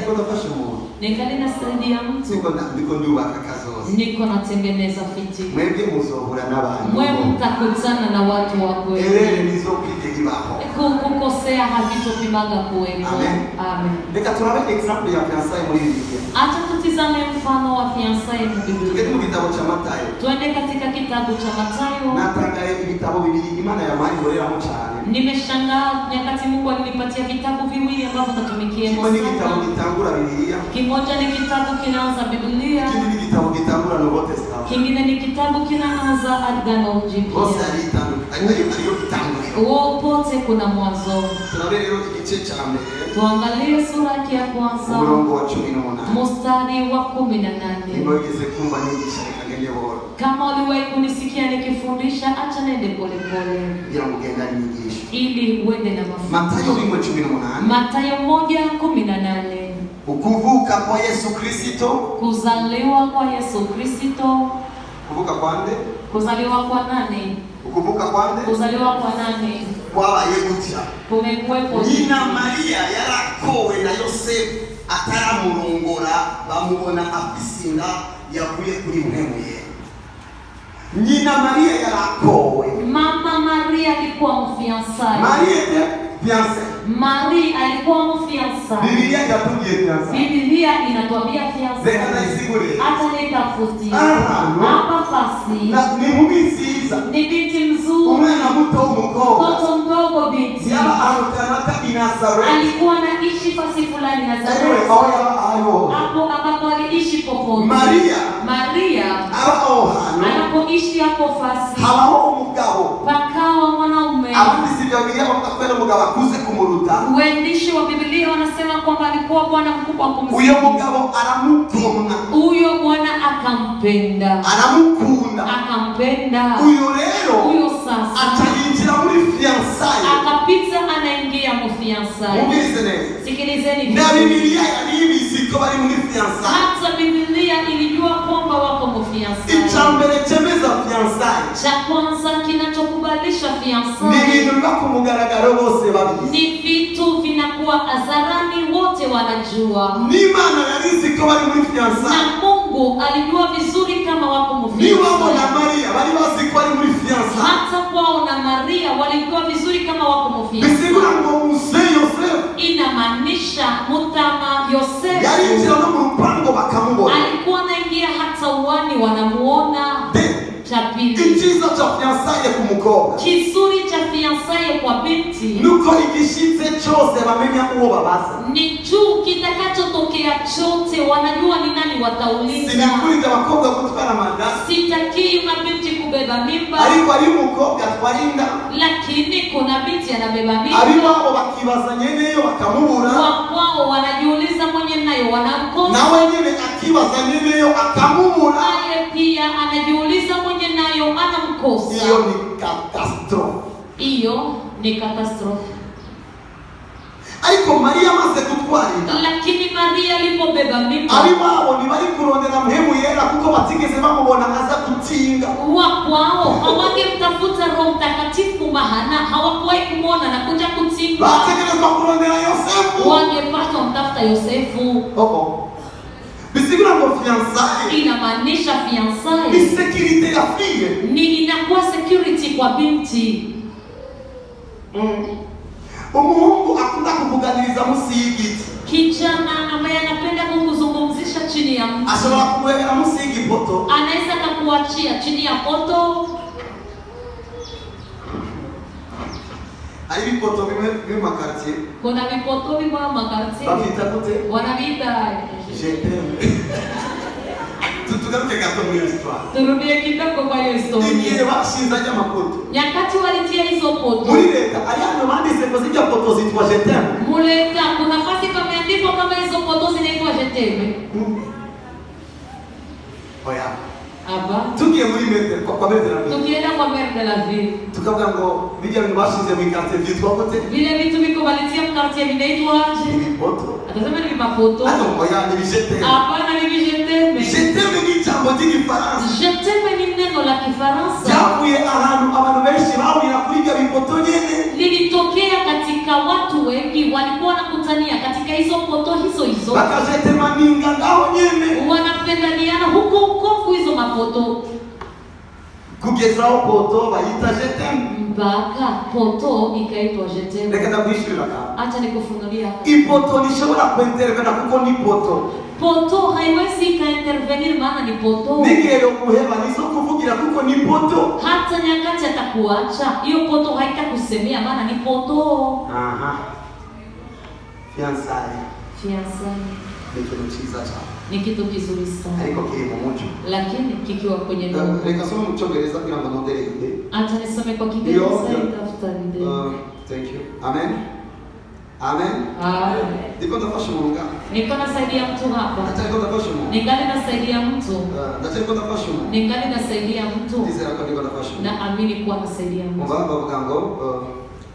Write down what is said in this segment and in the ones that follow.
niko nafasha umuntu. Ningali nasaidia mtu. Niko ndubaka kazoza. Niko natengeneza fiti. Mwebwe muzohura n'abantu. Mwe mtakutana na watu wa kweli. Erere nizopite kibaho. Kukosea havitopimaga kuwepo. Amen. Amen. Reka turabe example ya fiancé muri Biblia. Acha tutizame mfano wa fiancé mu Biblia. Tugende mu gitabo cha Matayo. Twende katika kitabu cha Matayo. Natangaye ibitabo bibiri Imana yampaye ngoreramo cyane. Nimeshangaa nyakati Mungu alinipatia vitabu viwili ambavyo natumikia Kimoja ni kitabu kitangura Biblia. Kimoja ni kitabu kinaanza Biblia. Kingine ni kitabu kitangura Nouveau Testament. Kingine ni kitabu kinaanza Agano Jipya. Bose ariyo kitangura. Wote kuna mwanzo. Tunabe rero igice cha mbere. Tuangalie sura ya kwanza. Umurongo wa 18. Mstari wa 18. Nimeweza kumva nigisha kagende bora. Kama uliwahi kunisikia nikifundisha, acha nende polepole. Bila mgenda nigisha. Ili uende na mafunzo. Matayo 1:18. Matayo 1:18. Ukuvuka kwa Yesu Kristo. Kuzaliwa kwa Yesu Kristo. Kuvuka kwande? Kuzaliwa kwa nani? Ukuvuka kwande? Kuzaliwa kwa nani? Kwa Yegutia. Kumekuwepo Nyina Maria yarakowe na Yosefu ataramurongora bamubona afisinda yavuye kuri mwemuye. Nyina Maria yarakowe. Mama Maria alikuwa mfiancé. Maria fiancé. Maria alikuwa mfiancé. Biblia inatuambia fiancé. Biblia inatuambia fiancé. Zena isigure. Hata nitafuti. No. Hapa fasi. Na ni mumisiza. Ni binti mzuri. Umwana muto umukobwa. Mtoto mdogo binti. Yaba arutanaka Nazareth. Alikuwa anaishi fasi fulani Nazareth. Hapo ambapo aliishi popote. Maria anapoishi hapo fasi. Habaho umugabo. Pakawa mwanaume. Abandi sivyo Biblia bakakwera umugabo akuze kumuruta. Waandishi wa Biblia wanasema kwamba alikuwa bwana mkubwa kumzidi. Uyo mugabo aramukunda. Huyo bwana akampenda. Aramukunda. Akampenda. Uyo rero. Huyo sasa. Atainjira muri fiançailles. Akapita anaingia mu fiançailles. Mubizeneze. Sikilizeni. Na Biblia yalibizi ko bari muri fiançailles. Hata Biblia ilijua kwamba wako mu fiançailles. Ichambere chemeza fiançailles. Cha kwanza kinachokubalisha fiançailles. Ni bintu biba ku mugaragaro bose babizi. Ni vitu vinakuwa hadharani wote wanajua. Ni Imana yalizi ko bari muri fiançailles. Na Mungu alijua vizuri kama wako mu fiançailles. Ni wao na Maria bali bazi ko bari muri fiançailles. Hata kwao na Maria walijua vizuri kama wako mu fiançailles. Bisigura ngo Muse Yosefu inamaanisha mutama Yosefu yarinjira no mu rupango bakamubona. Alikuwa anaingia hata uani wanamuona. Cha pili. Ikiza cha fiançailles ku mukobwa. Kizuri cha fiançailles kwa binti. Nuko igishitse cyose bamenya uwo babaza. Ni juu kitakachotokea chote wanajua ni nani watauliza. Sinikurije abakobwa gutwara amada. Sitakii mabinti kubeba mimba. Ariko ari umukobwa twarinda. Lakini kuna binti anabeba mimba. Ari wao bakibaza nyeneyo bakamubura. Wao wanajiuliza mwenye nayo wanamkosa. Na wenyewe akibaza nyeneyo akamubura. Naye pia anajiuliza mwenye nayo anamkosa. Hiyo ni catastrophe. Hiyo ni catastrophe. Ariko Maria amaze gutwarira. Lakini Maria alipobeba mimba. Ari wabo ni bari kurondera muhemu yera kuko batigeze bamubona aza kutinga. Wao hawangemtafuta Roho Mtakatifu mahana hawakuwahi kumuona na kuja kutinga. Bategerezwa kurondera Yosefu. Wangepata mtafuta Yosefu. Bisigura ngo fiançailles. Inamaanisha fiançailles. Ni security ya fille. Ni inakuwa security kwa binti. Umuhungu akunda kukuganiriza musi y'igiti. Kijana ambaye anapenda kukuzungumzisha chini ya mti. Ashobora kumwegera musi y'igipoto. Anaweza kukuachia chini ya poto. Ari bipoto bimwe mu quartier. Kuna vipoto bimwe mu quartier. Bafita gute? Wanaviita je t'aime. Tugaruke gato muri histoire. Turudie kidogo kwa hiyo historia. Igihe bashinzaje amapoto. Nyakati walitia hizo poto. Muri leta ari hano banditse ko zijya poto zitwa je t'aime. Muleta kuna nafasi pameandikwa kama hizo poto zinaitwa je t'aime. Oya. Aba. Tugiye muri mete kwa mete la vie. Tukienda kwa mete de la vie. Tukavuga ngo bijya bintu bashinze mu quartier vyitwa gute? Vile vitu biko balitia mu quartier vinaitwa je? Poto. Atasema ni mapoto. Oya ni je t'aime. Hapana ni je t'aime. Je t'aime ni jambo ry'igifaransa. Je t'aime ni neno la Kifaransa. Javuye ahantu abantu benshi bahurira kuri ibyo bipoto nyene. Lilitokea katika watu wengi walikuwa wanakutania katika hizo poto hizo. Kristo bakajete maninga ngaho nyene wanapendaniana huko hizo mapoto kugezaho poto bayita jetem mpaka poto ikaitwa jetem. reka ndakwishurira ka Acha nikufunulia ipoto nishobora kuintervena kuko ni poto haiwezi ikaintervenir maana ni poto. nigeyo kuheba nizo kuvugira kuko ni poto. Hata nyakati atakuacha hiyo poto haitakusemea maana ni poto. Fiancé ni kitu kizuri sana, ariko kiri mu muco, lakini kikiwa kwenye Mungu. Reka soma mu Cyongereza kugira ngo nondereze. Acha nisome kwa Kiingereza itafuta video. Thank you. Amen. Amen. Ndiko ndafasha umuntu ngaho. Niko nasaidia mtu hapa. Ndiko ndafasha umuntu. Ningali nasaidia mtu. Ndiko ndafasha umuntu. Ningali nasaidia mtu. Ndizera ko ndiko ndafasha umuntu. Na amini kuwa nasaidia mtu. Mubaba bavuga ngo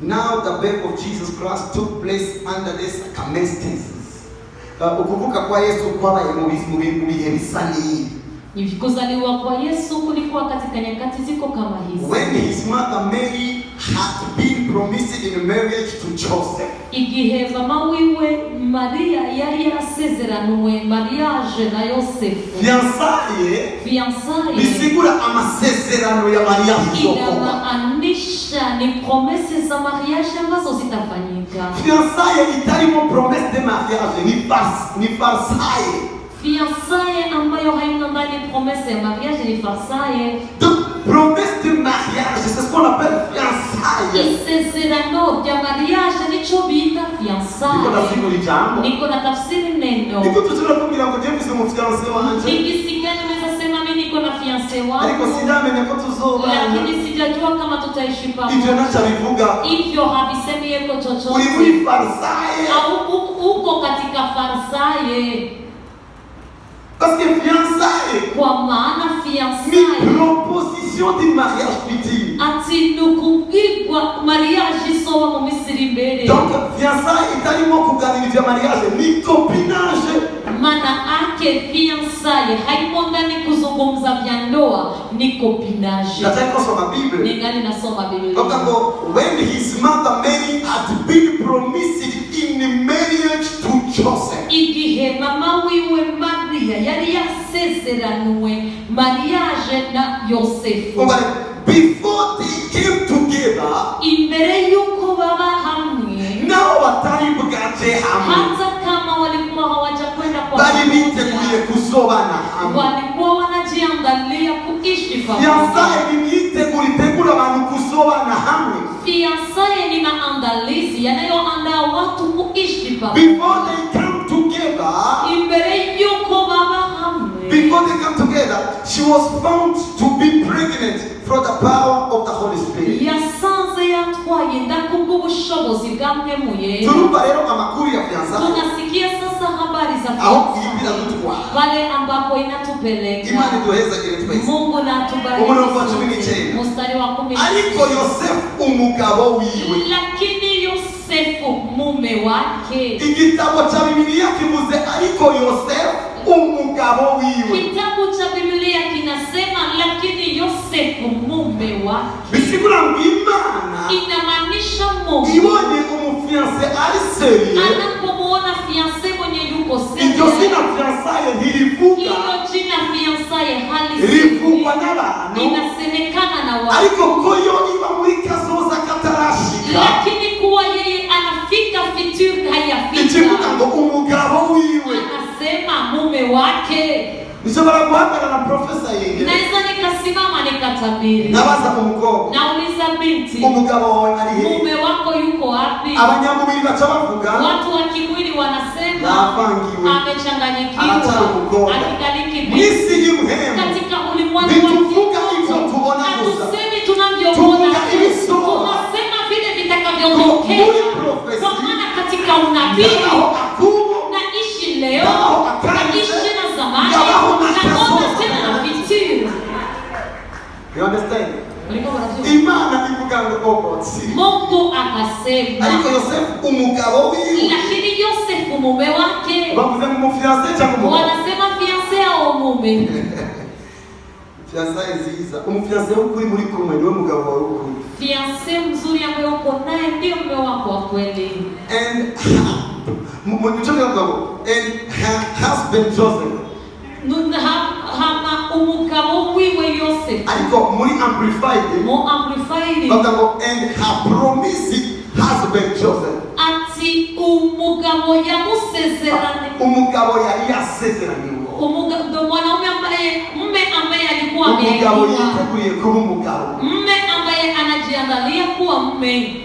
now the birth of Jesus Christ took place under this circumstances. Ukuvuka kwa Yesu kwabaye mu bihe bisa n'ibi. Kuzaliwa kwa Yesu kulikuwa katika nyakati ziko kama hizi. When his mother Mary had been promised in marriage to Joseph. Igihe mama wiwe Maria yari yarasezeranywe mariage na Yosefu. Fiançailles bisigura amasezerano ya mariage yoko. Inamaanisha ni promesse za mariage ambazo zitafanyika. Fiançailles itarimo promesse de mariage ni farsailles. Fiançailles ambayo haina ndani promesse ya mariage ni farsailles. Donc promesse de mariage, c'est ce qu'on appelle fiançailles. Isezerano ya mariage nicho bita fiançailles. Niko na tafsiri neno. Niko tuchora kumbira ngo James mu fiancé wanje. Nikisikana naweza sema mimi niko na fiancé wangu. Ariko sidamenya ko tuzobana. Lakini sijajua kama tutaishi pamoja. Hivyo nacha bivuga. Hivyo havisemi yeko chochote. Uri muri farsailles. Au uko katika farsailles. Parce que fiançailles, kwa maana fiançailles ni proposition de mariage futur. Ati nukugigwa mariage sowa mu Misiri mbere. Donc fiançailles itarimo kuganira mariage ni copinage. Maana ake fiançailles haimo ndani kuzungumza vya ndoa, ni copinage. Nataka kusoma Biblia. Ningali nasoma Biblia. Kwa when his mother Mary had been promised in marriage to Joseph. Igihe mama wiwe Maria yari yasezeranywe mariage na Yosefu. Before they came together, imbere yuko baba hamwe, nao watari bwaje hamwe, hata kama walikuwa hawajakwenda kwa bali biteguye kusobana hamwe, walikuwa wanajiandalia kuishi pamoja. Fiançailles biteguye abantu kusobana hamwe. Fiançailles ni maandalizi yanayoandaa watu kuishi pamoja. Before they come together, imbere yuko baba hamwe, before they come together, she was found to be pregnant through the power of the Holy Spirit. Yasanze yatwaye ndakubw'ubushobozi bwa Mwemuye. Turumva rero amakuru ya fiançailles. Tunasikia sasa habari za fiançailles. Pale ambapo inatupeleka. Imani duhezagire twese. Mungu na atubariki. Umurongo wa 19. Mstari wa 10. Ariko Yosefu umugabo wiwe. Lakini Yosefu mume wake. Igitabo cha Biblia kivuze ariko Yosefu umugabo wiwe. Kitabu cha Biblia kinasema lakini Yosefu mume wake. Bisigura ngo Imana inamaanisha Mungu ibonye umufiancé ari serieux. Anapomuona fiancé mwenye yuko serieux. Iryo sina fiançailles ntirivuga. Hilo jina fiancé halisi. Rivugwa n'abantu. Inasemekana na watu. Ariko ko yo iba muri kazoza katarashika. Lakini kuwa yeye anafika future hayafika. Ikivuga ngo umugabo wiwe. Anasema mume wake. Nishobora guhagarara na profesa yenge. Naweza nikasimama nikatabiri. Nabaza umukobwa. Nauliza binti. Umugabo wawe ari he? Mume wako yuko wapi? Abanyamubiri baca bavuga. Watu wa kimwili wanasema yapangiwe. Amechanganyikiwa. Akikaliki binti. Nisi y'umuhemu. Katika ulimwengu wa bituvuga ivyo tubona gusa. Hatusemi tunavyoona. Tunasema vile vitakavyotokea. Kwa maana katika unabii naishi leo, naishi na zamani, naona tena na future. You understand? Imana ivuga ngo obotsi. Mungu akasema. Ariko Yosefu umugabo wiwe. Lakini Yosefu mume wake. Bavuze mu fiancé cyangwa mu. Wanasema fiancé au mume. Fiancé nziza. Umufiancé ukuri muri kumwe niwe mugabo wawe ukuri. Fiancé mzuri ambaye uko naye ndio mume wako wa kweli. And husband Joseph. hama umugabo wiwe Yosefu Ariko muri amplified. mo amplified Bavuga and her promised husband Joseph. ati umugabo yamusezeranye Umugabo yari yasezeraniwe. umugabo mwanaume ambaye mume alikuwa Umugabo ameahidiwa yiteguye kuba umugabo. mume ambaye anajiandalia kuwa mume.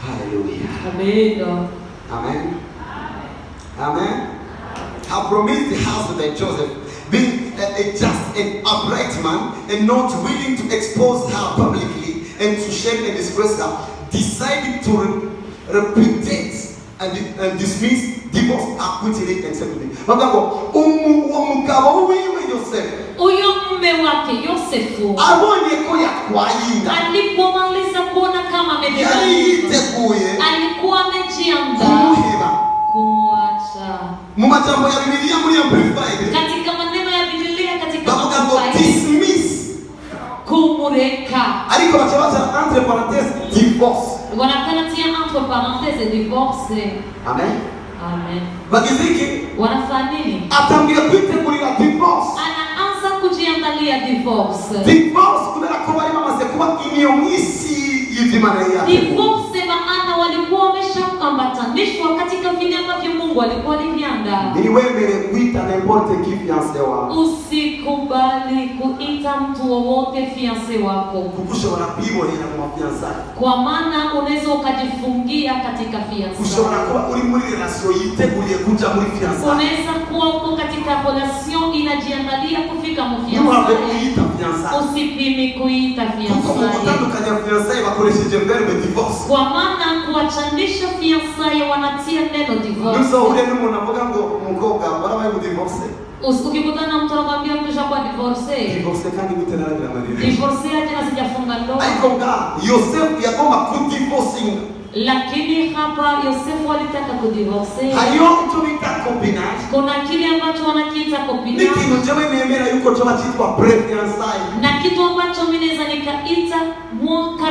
Hallelujah. Amen. Amen. Amen. Her promised husband Joseph, being a just and upright man and not willing to expose her publicly and to shame and disgrace her, decided to repudiate and dismiss, divorce, acquitted and separately. Umugabo wiwe Yosefu, Huyo mume wake Yosefu abonye ko yakwayinda, alipomaliza kuona kama yari amebeba, yiteguye alikuwa amejiandaa kumuheba. kumwacha. Mu majambo ya Biblia muri amplified, Katika maneno ya Biblia katika bavuga ngo Mathayo, dismiss, kumureka. ariko bacabaza entre parenthèses divorce. Wanakanatia entre parenthèses divorce. Amen. Amen. Bagiziki Wanafanya nini? atangiye kwitegurira divorce. Anaanza kujiandalia divorce. Divorce kubera ko bari bamaze kuba imiyo mwisi y'Imana yake. Divorce maana walikuwa wameshaambatanishwa katika vile ambavyo Mungu alikuwa aliviandaa. Niwemere kuita n'importe qui fiancé wako. Usikubali kuita mtu wowote fiancé wako, Kuko ushobora kwibohera mu mafiançailles. kwa maana unaweza ukajifungia katika Ushobora fiancé. kuba uri muri relation yiteguriye kuja muri fiançailles. Unaweza kuwa uko katika relation inajiandalia kufika mu Ntiwave fiancé. kuyita fiançailles. Usipimi kuita Kuko mu fiancé, gutandukanya fiançailles bakoresheje verbe divorce. kwa maana kuachanisha fiancé wanatia neno divorce. Nusohure n'umuntu avuga ngo umukobwa barabaye mu divorce. Ukikutana na mtu anakuambia umeshakuwa divorce, Divorce kandi guterana Maria. divorce aje na sijafunga ndoa. Ariko nga Yosefu yagomba kudivorcinga. Lakini hapa Yosefu alitaka kudivorce. Hariyo icyo bita copinage. Kuna kile ambacho wanakiita copinage, N'ikintu jewe nemera yuko cyoba cyitwa pre-fiançailles. na kitu ambacho mimi naweza nikaita mwaka